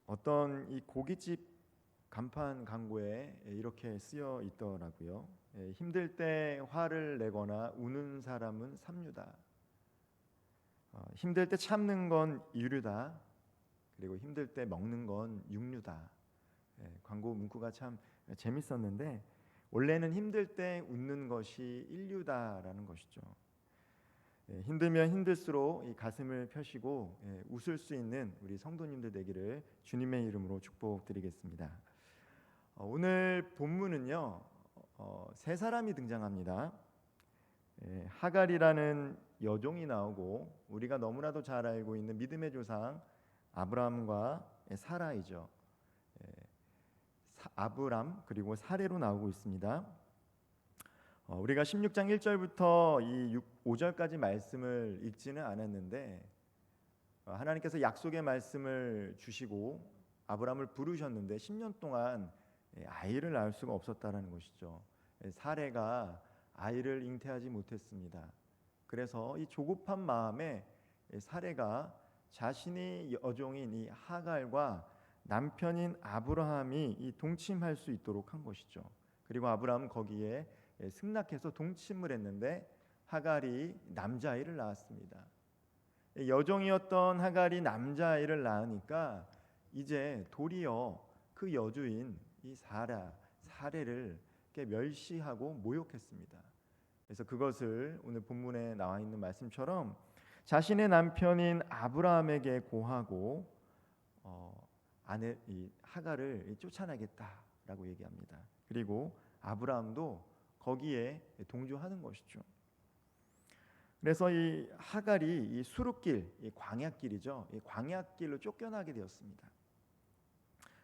어떤 이 고깃집 간판 광고에 이렇게 쓰여 있더라고요. 힘들 때 화를 내거나 우는 사람은 삼류다. 힘들 때 참는 건 유류다. 그리고 힘들 때 먹는 건 육류다. 광고 문구가 참 재밌었는데 원래는 힘들 때 웃는 것이 인류다라는 것이죠. 힘들면 힘들수록 이 가슴을 펴시고 웃을 수 있는 우리 성도님들 되기를 주님의 이름으로 축복드리겠습니다. 오늘 본문은요, 세 사람이 등장합니다. 하갈이라는 여종이 나오고 우리가 너무나도 잘 알고 있는 믿음의 조상 아브라함과 사라이죠. 아브람 그리고 사레로 나오고 있습니다. 우리가 16장 1절부터 이 5절까지 말씀을 읽지는 않았는데 하나님께서 약속의 말씀을 주시고 아브라함을 부르셨는데 10년 동안 아이를 낳을 수가 없었다라는 것이죠. 사레가 아이를 잉태하지 못했습니다. 그래서 이 조급한 마음에 사레가 자신의 여종인 이 하갈과 남편인 아브라함이 이 동침할 수 있도록 한 것이죠. 그리고 아브라함은 거기에 승낙해서 동침을 했는데 하갈이 남자아이를 낳았습니다. 여종이었던 하갈이 남자아이를 낳으니까 이제 도리어 그 여주인 이 사레를 멸시하고 모욕했습니다. 그래서 그것을 오늘 본문에 나와 있는 말씀처럼 자신의 남편인 아브라함에게 고하고 아내 이 하갈을 쫓아내겠다라고 얘기합니다. 그리고 아브라함도 거기에 동조하는 것이죠. 그래서 이 하갈이 이 수르길, 이 광야길이죠. 이 광야길로 쫓겨나게 되었습니다.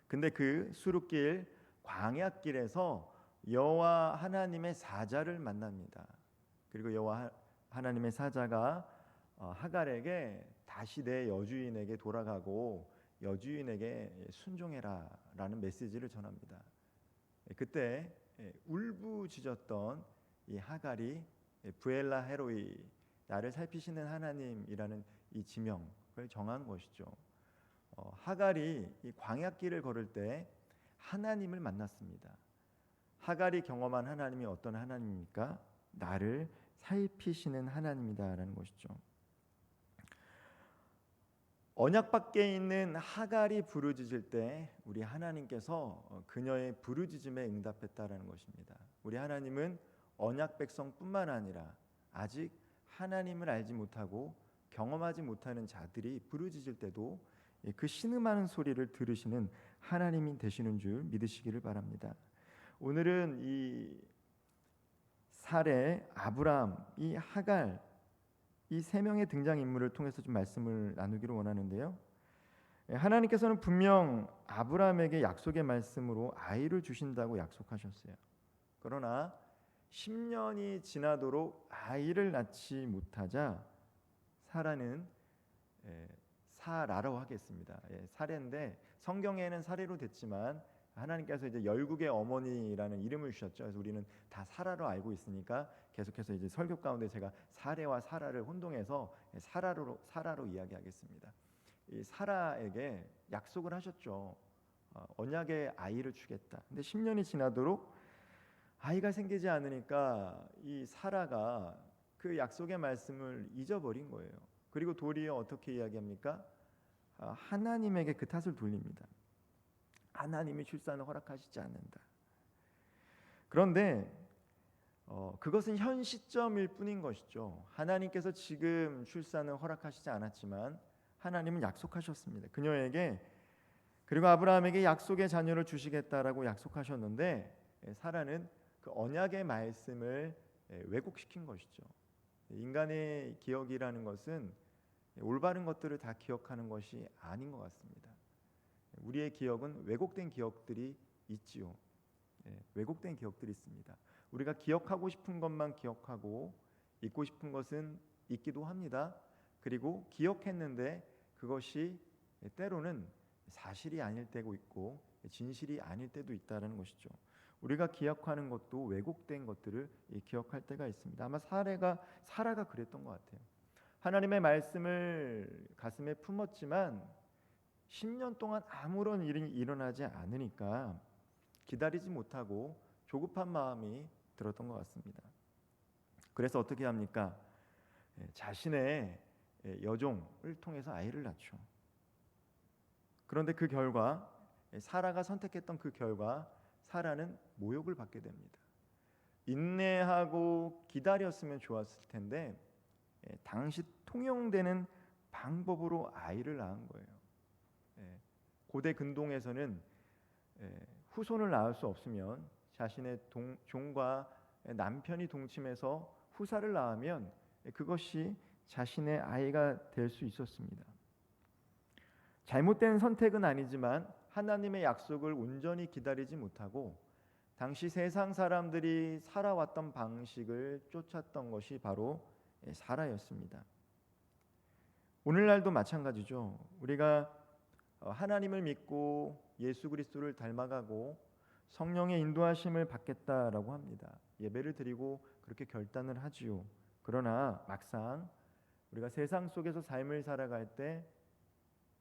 근데 그 수르길 광야길에서 여호와 하나님의 사자를 만납니다. 그리고 여호와 하나님의 사자가 하갈에게 다시 내 여주인에게 돌아가고 여주인에게 순종해라라는 메시지를 전합니다. 그때 울부짖었던 이 하갈이 부엘라 헤로이, 나를 살피시는 하나님이라는 이 지명을 정한 것이죠. 하갈이 이 광야길을 걸을 때 하나님을 만났습니다. 하갈이 경험한 하나님이 어떤 하나님입니까? 나를 살피시는 하나님이다라는 것이죠. 언약 밖에 있는 하갈이 부르짖을 때 우리 하나님께서 그녀의 부르짖음에 응답했다라는 것입니다. 우리 하나님은 언약 백성뿐만 아니라 아직 하나님을 알지 못하고 경험하지 못하는 자들이 부르짖을 때도 그 신음하는 소리를 들으시는 하나님이 되시는 줄 믿으시기를 바랍니다. 오늘은 이 사레, 아브람, 이 하갈 이 세 명의 등장인물을 통해서 좀 말씀을 나누기를 원하는데요. 하나님께서는 분명 아브라함에게 약속의 말씀으로 아이를 주신다고 약속하셨어요. 그러나 10년이 지나도록 아이를 낳지 못하자 사라는 사라라고 하겠습니다. 사레인데 성경에는 사레로 됐지만 하나님께서 이제 열국의 어머니라는 이름을 주셨죠. 그래서 우리는 다 사라로 알고 있으니까 계속해서 이제 설교 가운데 제가 사레와 사라를 혼동해서 사라로 이야기하겠습니다. 이 사라에게 약속을 하셨죠. 언약의 아이를 주겠다. 근데 10년이 지나도록 아이가 생기지 않으니까 이 사라가 그 약속의 말씀을 잊어버린 거예요. 그리고 도리어 어떻게 이야기합니까? 하나님에게 그 탓을 돌립니다. 하나님이 출산을 허락하시지 않는다. 그런데 그것은 현 시점일 뿐인 것이죠. 하나님께서 지금 출산을 허락하시지 않았지만 하나님은 약속하셨습니다. 그녀에게 그리고 아브라함에게 약속의 자녀를 주시겠다라고 약속하셨는데 사라는 그 언약의 말씀을 왜곡시킨 것이죠. 인간의 기억이라는 것은 올바른 것들을 다 기억하는 것이 아닌 것 같습니다. 우리의 기억은 왜곡된 기억들이 있지요. 왜곡된 기억들이 있습니다. 우리가 기억하고 싶은 것만 기억하고 잊고 싶은 것은 잊기도 합니다. 그리고 기억했는데 그것이 때로는 사실이 아닐 때도 있고 진실이 아닐 때도 있다는 것이죠. 우리가 기억하는 것도 왜곡된 것들을 기억할 때가 있습니다. 아마 사라가 그랬던 것 같아요. 하나님의 말씀을 가슴에 품었지만 10년 동안 아무런 일이 일어나지 않으니까 기다리지 못하고 조급한 마음이 들었던 것 같습니다. 그래서 어떻게 합니까? 자신의 여종을 통해서 아이를 낳죠. 그런데 그 결과, 사라가 선택했던 그 결과, 사라는 모욕을 받게 됩니다. 인내하고 기다렸으면 좋았을 텐데 당시 통용되는 방법으로 아이를 낳은 거예요. 고대 근동에서는 후손을 낳을 수 없으면 자신의 종과 남편이 동침해서 후사를 낳으면 그것이 자신의 아이가 될 수 있었습니다. 잘못된 선택은 아니지만 하나님의 약속을 온전히 기다리지 못하고 당시 세상 사람들이 살아왔던 방식을 쫓았던 것이 바로 사라였습니다. 오늘날도 마찬가지죠. 우리가 하나님을 믿고 예수 그리스도를 닮아가고 성령의 인도하심을 받겠다라고 합니다. 예배를 드리고 그렇게 결단을 하지요. 그러나 막상 우리가 세상 속에서 삶을 살아갈 때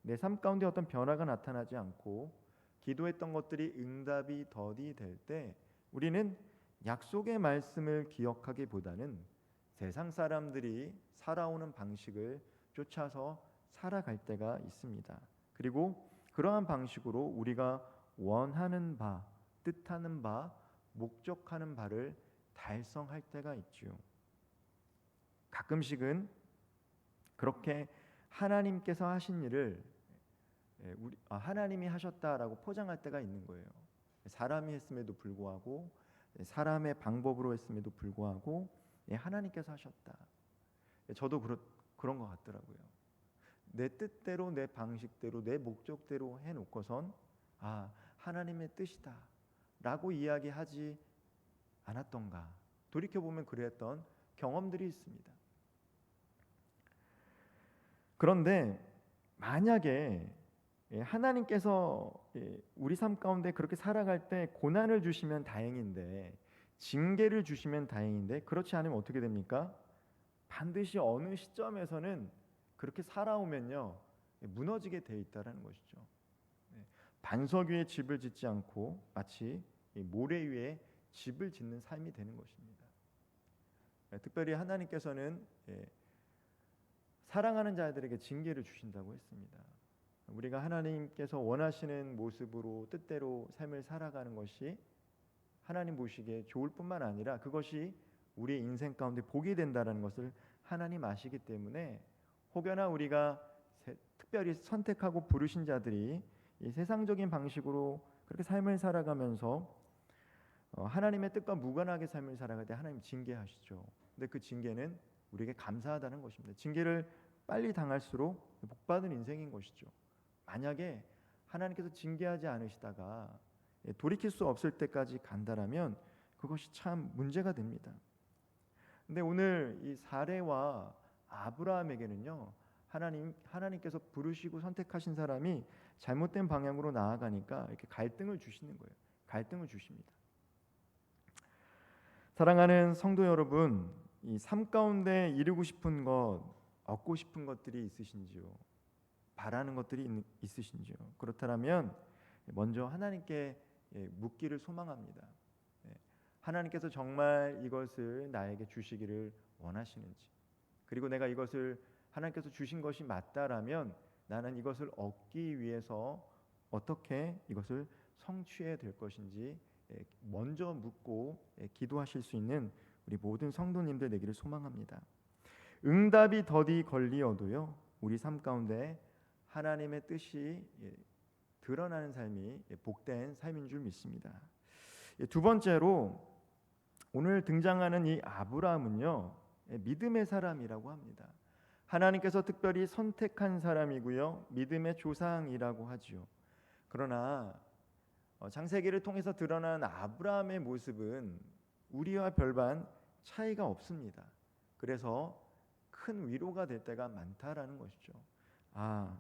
내 삶 가운데 어떤 변화가 나타나지 않고 기도했던 것들이 응답이 더디 될 때 우리는 약속의 말씀을 기억하기보다는 세상 사람들이 살아오는 방식을 쫓아서 살아갈 때가 있습니다. 그리고 그러한 방식으로 우리가 원하는 바, 뜻하는 바, 목적하는 바를 달성할 때가 있죠. 가끔씩은 그렇게 하나님께서 하신 일을 하나님이 하셨다라고 포장할 때가 있는 거예요. 사람이 했음에도 불구하고, 사람의 방법으로 했음에도 불구하고 하나님께서 하셨다. 저도 그런 것 같더라고요. 내 뜻대로, 내 방식대로, 내 목적대로 해놓고선 하나님의 뜻이다 라고 이야기하지 않았던가, 돌이켜보면 그랬던 경험들이 있습니다. 그런데 만약에 하나님께서 우리 삶 가운데 그렇게 살아갈 때 고난을 주시면 다행인데, 징계를 주시면 다행인데, 그렇지 않으면 어떻게 됩니까? 반드시 어느 시점에서는 그렇게 살아오면요 무너지게 돼 있다라는 것이죠. 반석 위에 집을 짓지 않고 마치 모래 위에 집을 짓는 삶이 되는 것입니다. 특별히 하나님께서는 사랑하는 자들에게 징계를 주신다고 했습니다. 우리가 하나님께서 원하시는 모습으로 뜻대로 삶을 살아가는 것이 하나님 보시기에 좋을 뿐만 아니라 그것이 우리의 인생 가운데 복이 된다는 것을 하나님 아시기 때문에, 혹여나 우리가 특별히 선택하고 부르신 자들이 이 세상적인 방식으로 그렇게 삶을 살아가면서 하나님의 뜻과 무관하게 삶을 살아갈 때 하나님 징계하시죠. 근데 그 징계는 우리에게 감사하다는 것입니다. 징계를 빨리 당할수록 복받은 인생인 것이죠. 만약에 하나님께서 징계하지 않으시다가 돌이킬 수 없을 때까지 간다라면 그것이 참 문제가 됩니다. 근데 오늘 이 사레와 아브라함에게는요, 하나님께서 부르시고 선택하신 사람이 잘못된 방향으로 나아가니까 이렇게 갈등을 주시는 거예요. 갈등을 주십니다. 사랑하는 성도 여러분, 이 삶 가운데 이루고 싶은 것, 얻고 싶은 것들이 있으신지요? 바라는 것들이 있으신지요? 그렇다면 먼저 하나님께 묻기를 소망합니다. 하나님께서 정말 이것을 나에게 주시기를 원하시는지, 그리고 내가 이것을 하나님께서 주신 것이 맞다라면 나는 이것을 얻기 위해서 어떻게 이것을 성취해야 될 것인지 먼저 묻고 기도하실 수 있는 우리 모든 성도님들 되기를 소망합니다. 응답이 더디 걸리어도요, 우리 삶 가운데 하나님의 뜻이 드러나는 삶이 복된 삶인 줄 믿습니다. 두 번째로 오늘 등장하는 이 아브라함은요, 믿음의 사람이라고 합니다. 하나님께서 특별히 선택한 사람이고요, 믿음의 조상이라고 하지요. 그러나 창세기를 통해서 드러난 아브라함의 모습은 우리와 별반 차이가 없습니다. 그래서 큰 위로가 될 때가 많다라는 것이죠.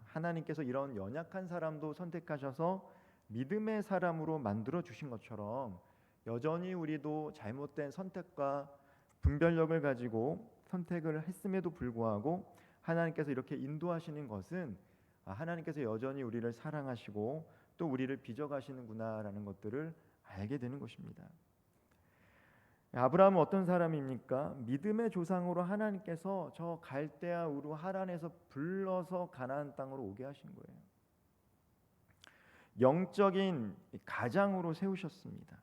하나님께서 이런 연약한 사람도 선택하셔서 믿음의 사람으로 만들어 주신 것처럼 여전히 우리도 잘못된 선택과 분별력을 가지고 선택을 했음에도 불구하고 하나님께서 이렇게 인도하시는 것은 하나님께서 여전히 우리를 사랑하시고 또 우리를 빚어가시는구나라는 것들을 알게 되는 것입니다. 아브라함은 어떤 사람입니까? 믿음의 조상으로 하나님께서 저 갈대아 우르 하란에서 불러서 가나안 땅으로 오게 하신 거예요. 영적인 가장으로 세우셨습니다.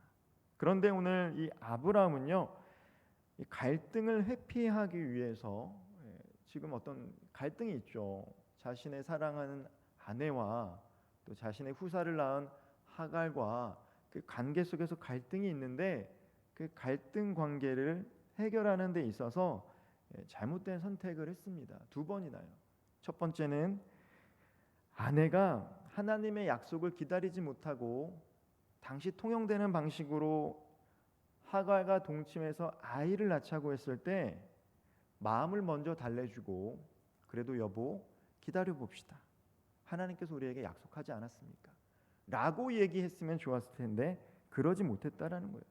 그런데 오늘 이 아브라함은요, 이 갈등을 회피하기 위해서 지금 어떤 갈등이 있죠. 자신의 사랑하는 아내와 또 자신의 후사를 낳은 하갈과 그 관계 속에서 갈등이 있는데 그 갈등 관계를 해결하는 데 있어서 잘못된 선택을 했습니다. 두 번이나요. 첫 번째는 아내가 하나님의 약속을 기다리지 못하고 당시 통용되는 방식으로 하갈과 동침해서 아이를 낳자고 했을 때 마음을 먼저 달래주고 그래도 여보 기다려 봅시다. 하나님께서 우리에게 약속하지 않았습니까? 라고 얘기했으면 좋았을 텐데 그러지 못했다라는 거예요.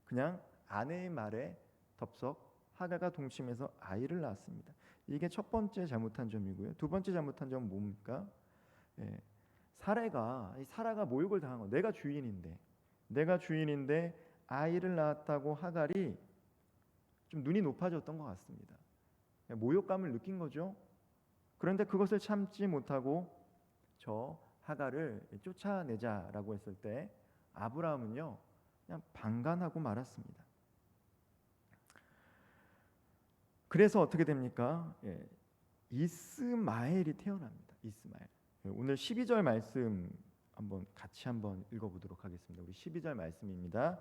그냥 아내의 말에 덥석 하갈과 동침해서 아이를 낳았습니다. 이게 첫 번째 잘못한 점이고요. 두 번째 잘못한 점은 뭡니까? 사라가 모욕을 당한 거. 내가 주인인데 아이를 낳았다고 하갈이 좀 눈이 높아졌던 것 같습니다. 모욕감을 느낀 거죠. 그런데 그것을 참지 못하고 저 하갈을 쫓아내자라고 했을 때 아브라함은요 그냥 방관하고 말았습니다. 그래서 어떻게 됩니까? 이스마엘이 태어납니다. 이스마엘. 오늘 12절 말씀 같이 한번 읽어보도록 하겠습니다. 우리 12절 말씀입니다.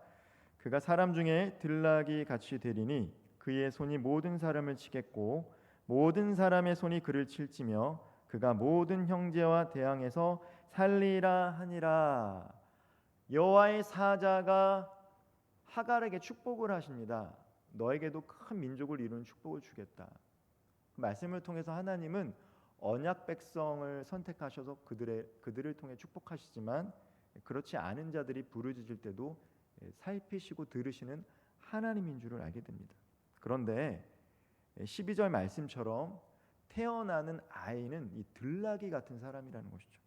그가 사람 중에 들락이 같이 되리니 그의 손이 모든 사람을 치겠고 모든 사람의 손이 그를 칠지며 그가 모든 형제와 대항해서 살리라 하니라. 여호와의 사자가 하갈에게 축복을 하십니다. 너에게도 큰 민족을 이루는 축복을 주겠다. 그 말씀을 통해서 하나님은 언약 백성을 선택하셔서 그들을 통해 축복하시지만 그렇지 않은 자들이 부르짖을 때도 살피시고 들으시는 하나님인 줄을 알게 됩니다. 그런데 12절 말씀처럼 태어나는 아이는 이 들나귀 같은 사람이라는 것이죠.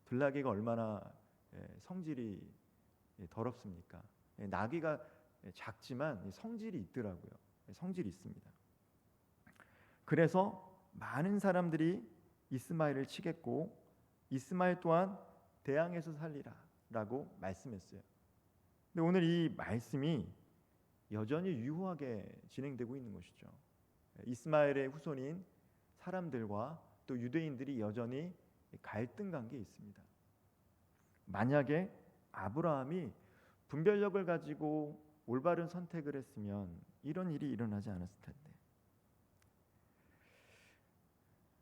들나귀가 얼마나 성질이 더럽습니까? 나귀가 작지만 성질이 있더라고요. 성질이 있습니다. 그래서 많은 사람들이 이스마엘을 치겠고 이스마엘 또한 대항해서 살리라 라고 말씀했어요. 근데 오늘 이 말씀이 여전히 유효하게 진행되고 있는 것이죠. 이스마엘의 후손인 사람들과 또 유대인들이 여전히 갈등 관계에 있습니다. 만약에 아브라함이 분별력을 가지고 올바른 선택을 했으면 이런 일이 일어나지 않았을 텐데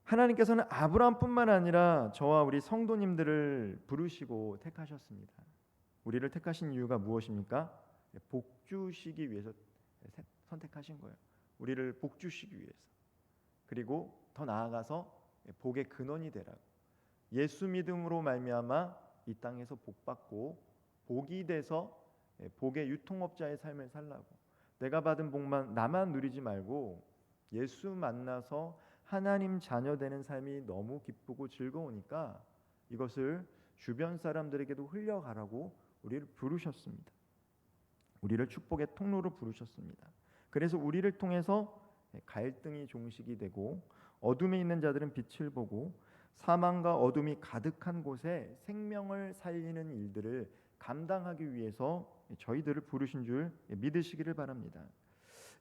하나님께서는 아브라함뿐만 아니라 저와 우리 성도님들을 부르시고 택하셨습니다. 우리를 택하신 이유가 무엇입니까? 복주시기 위해서 선택하신 거예요. 우리를 복주시기 위해서. 그리고 더 나아가서 복의 근원이 되라고. 예수 믿음으로 말미암아 이 땅에서 복받고 복이 돼서 복의 유통업자의 삶을 살라고. 내가 받은 복만 나만 누리지 말고 예수 만나서 하나님 자녀 되는 삶이 너무 기쁘고 즐거우니까 이것을 주변 사람들에게도 흘려가라고 우리를 부르셨습니다. 우리를 축복의 통로로 부르셨습니다. 그래서 우리를 통해서 갈등이 종식이 되고 어둠에 있는 자들은 빛을 보고 사망과 어둠이 가득한 곳에 생명을 살리는 일들을 감당하기 위해서 저희들을 부르신 줄 믿으시기를 바랍니다.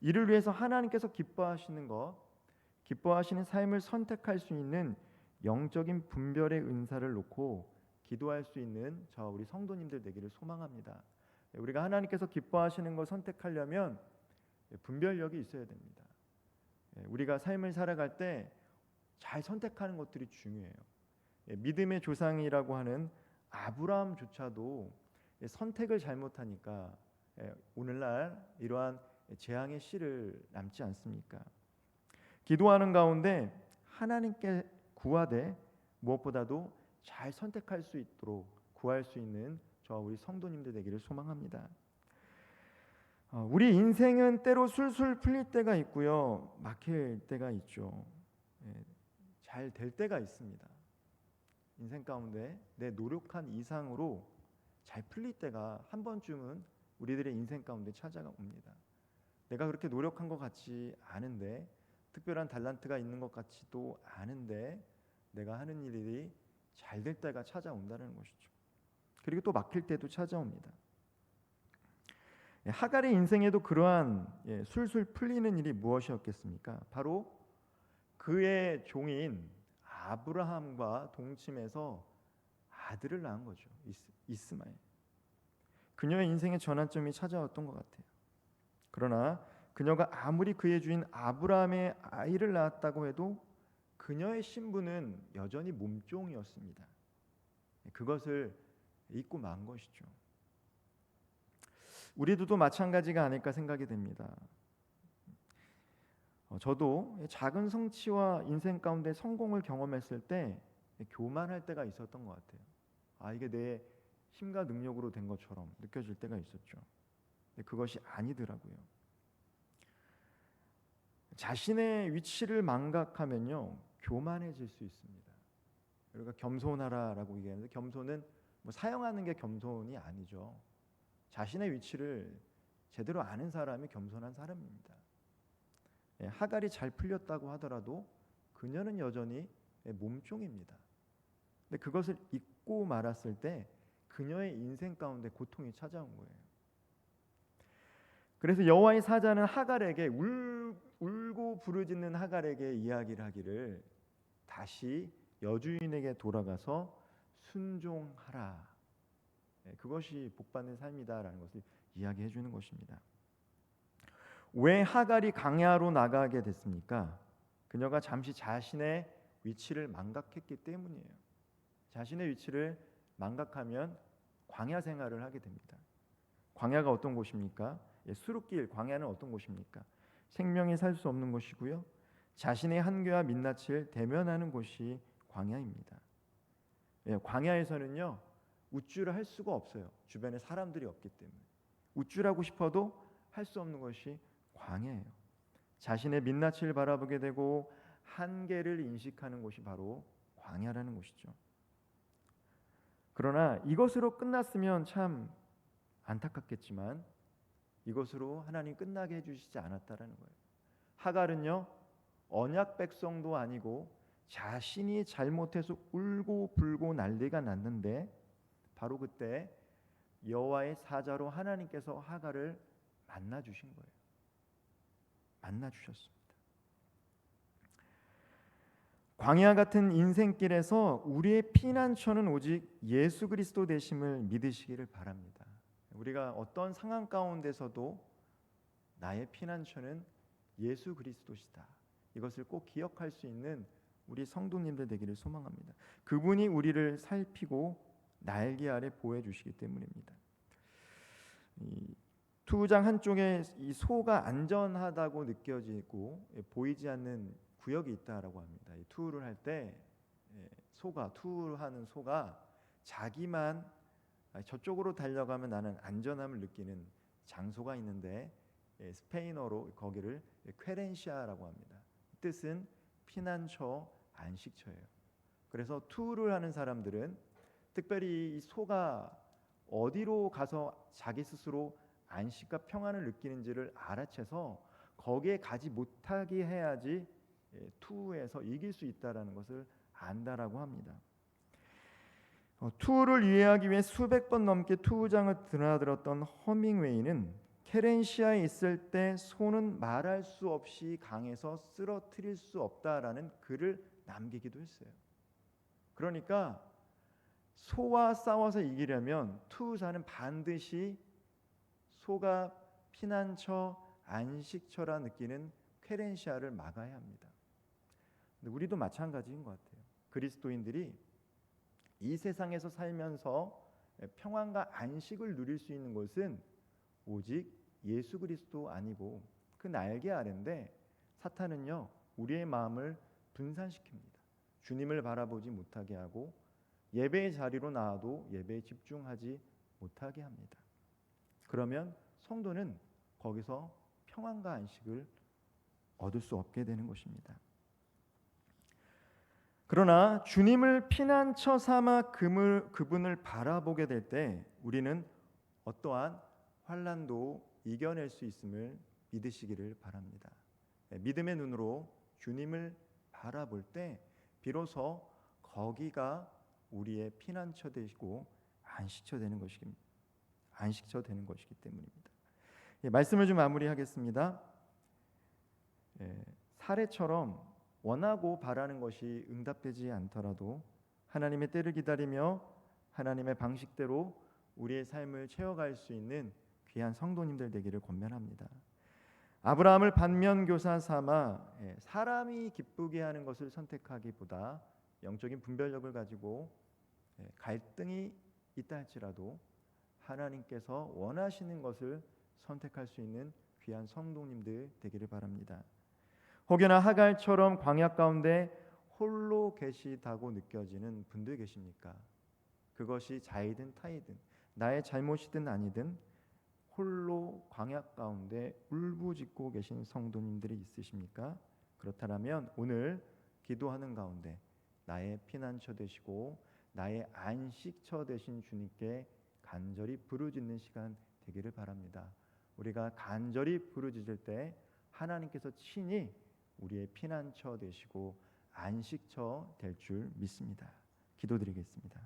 이를 위해서 하나님께서 기뻐하시는 것, 기뻐하시는 삶을 선택할 수 있는 영적인 분별의 은사를 놓고 기도할 수 있는 저와 우리 성도님들 되기를 소망합니다. 우리가 하나님께서 기뻐하시는 걸 선택하려면 분별력이 있어야 됩니다. 우리가 삶을 살아갈 때 잘 선택하는 것들이 중요해요. 믿음의 조상이라고 하는 아브라함조차도 선택을 잘못하니까 오늘날 이러한 재앙의 씨를 남지 않습니까? 기도하는 가운데 하나님께 구하되 무엇보다도 잘 선택할 수 있도록 구할 수 있는 저와 우리 성도님들 되기를 소망합니다. 우리 인생은 때로 술술 풀릴 때가 있고요, 막힐 때가 있죠. 잘 될 때가 있습니다. 인생 가운데 내 노력한 이상으로 잘 풀릴 때가 한 번쯤은 우리들의 인생 가운데 찾아옵니다. 내가 그렇게 노력한 것 같지 않은데, 특별한 달란트가 있는 것 같지도 않은데 내가 하는 일이 잘 될 때가 찾아온다는 것이죠. 그리고 또 막힐 때도 찾아옵니다. 하갈의 인생에도 그러한 술술 풀리는 일이 무엇이었겠습니까? 바로 그의 종인 아브라함과 동침해서 아들을 낳은 거죠. 이스마엘. 그녀의 인생의 전환점이 찾아왔던 것 같아요. 그러나 그녀가 아무리 그의 주인 아브라함의 아이를 낳았다고 해도 그녀의 신분은 여전히 몸종이었습니다. 그것을 잊고 만 것이죠. 우리들도 마찬가지가 아닐까 생각이 됩니다. 저도 작은 성취와 인생 가운데 성공을 경험했을 때 교만할 때가 있었던 것 같아요. 이게 내 힘과 능력으로 된 것처럼 느껴질 때가 있었죠. 근데 그것이 아니더라고요. 자신의 위치를 망각하면요, 교만해질 수 있습니다. 우리가 겸손하라라고 얘기하는데, 겸손은 사용하는 게 겸손이 아니죠. 자신의 위치를 제대로 아는 사람이 겸손한 사람입니다. 하갈이 잘 풀렸다고 하더라도 그녀는 여전히 몸종입니다. 근데 그것을 잊고 말았을 때 그녀의 인생 가운데 고통이 찾아온 거예요. 그래서 여호와의 사자는 하갈에게 울고 부르짖는 하갈에게 이야기를 하기를, 다시 여주인에게 돌아가서 순종하라. 그것이 복받는 삶이다라는 것을 이야기해 주는 것입니다. 왜 하갈이 광야로 나가게 됐습니까? 그녀가 잠시 자신의 위치를 망각했기 때문이에요. 자신의 위치를 망각하면 광야 생활을 하게 됩니다. 광야가 어떤 곳입니까? 수르길, 광야는 어떤 곳입니까? 생명이 살 수 없는 곳이고요, 자신의 한계와 민낯을 대면하는 곳이 광야입니다. 광야에서는요, 우쭐을 할 수가 없어요. 주변에 사람들이 없기 때문에. 우쭐하고 싶어도 할 수 없는 것이 광야예요. 자신의 민낯을 바라보게 되고 한계를 인식하는 곳이 바로 광야라는 곳이죠. 그러나 이것으로 끝났으면 참 안타깝겠지만 이것으로 하나님 끝나게 해주시지 않았다라는 거예요. 하갈은요, 언약 백성도 아니고 자신이 잘못해서 울고 불고 난리가 났는데, 바로 그때 여호와의 사자로 하나님께서 하갈을 만나 주신 거예요. 만나 주셨습니다. 광야 같은 인생길에서 우리의 피난처는 오직 예수 그리스도 되심을 믿으시기를 바랍니다. 우리가 어떤 상황 가운데서도 나의 피난처는 예수 그리스도시다. 이것을 꼭 기억할 수 있는 우리 성도님들 되기를 소망합니다. 그분이 우리를 살피고 날개 아래 보호해 주시기 때문입니다. 투구장 한쪽에 이 소가 안전하다고 느껴지고 보이지 않는 구역이 있다라고 합니다. 이 투구를 할 때 투구하는 소가 자기만 저쪽으로 달려가면 나는 안전함을 느끼는 장소가 있는데, 스페인어로 거기를 퀘렌시아라고 합니다. 뜻은 피난처, 안식처예요. 그래서 투구를 하는 사람들은 특별히 이 소가 어디로 가서 자기 스스로 안식과 평안을 느끼는지를 알아채서 거기에 가지 못하게 해야지 투우에서 이길 수 있다라는 것을 안다라고 합니다. 투우를 이해하기 위해 수백 번 넘게 투우장을 드나들었던 허밍웨이는 케렌시아에 있을 때 소는 말할 수 없이 강에서 쓰러뜨릴 수 없다라는 글을 남기기도 했어요. 그러니까 소와 싸워서 이기려면 투우사는 반드시 소가 피난처, 안식처라 느끼는 퀘렌시아를 막아야 합니다. 근데 우리도 마찬가지인 것 같아요. 그리스도인들이 이 세상에서 살면서 평안과 안식을 누릴 수 있는 곳은 오직 예수 그리스도 아니고 그 날개 아래인데, 사탄은요, 우리의 마음을 분산시킵니다. 주님을 바라보지 못하게 하고 예배의 자리로 나와도 예배에 집중하지 못하게 합니다. 그러면 성도는 거기서 평안과 안식을 얻을 수 없게 되는 것입니다. 그러나 주님을 피난처 삼아 그분을 바라보게 될 때 우리는 어떠한 환난도 이겨낼 수 있음을 믿으시기를 바랍니다. 믿음의 눈으로 주님을 바라볼 때 비로소 거기가 우리의 피난처 되시고 안식처 되는 것이기 때문입니다. 말씀을 좀 마무리하겠습니다. 사례처럼 원하고 바라는 것이 응답되지 않더라도 하나님의 때를 기다리며 하나님의 방식대로 우리의 삶을 채워갈 수 있는 귀한 성도님들 되기를 권면합니다. 아브라함을 반면교사 삼아 사람이 기쁘게 하는 것을 선택하기보다 영적인 분별력을 가지고 갈등이 있다 할지라도 하나님께서 원하시는 것을 선택할 수 있는 귀한 성도님들 되기를 바랍니다. 혹여나 하갈처럼 광야 가운데 홀로 계시다고 느껴지는 분들 계십니까? 그것이 자이든 타이든 나의 잘못이든 아니든 홀로 광야 가운데 울부짖고 계신 성도님들이 있으십니까? 그렇다면 오늘 기도하는 가운데 나의 피난처 되시고 나의 안식처 되신 주님께 간절히 부르짖는 시간 되기를 바랍니다. 우리가 간절히 부르짖을 때 하나님께서 친히 우리의 피난처 되시고 안식처 될 줄 믿습니다. 기도드리겠습니다.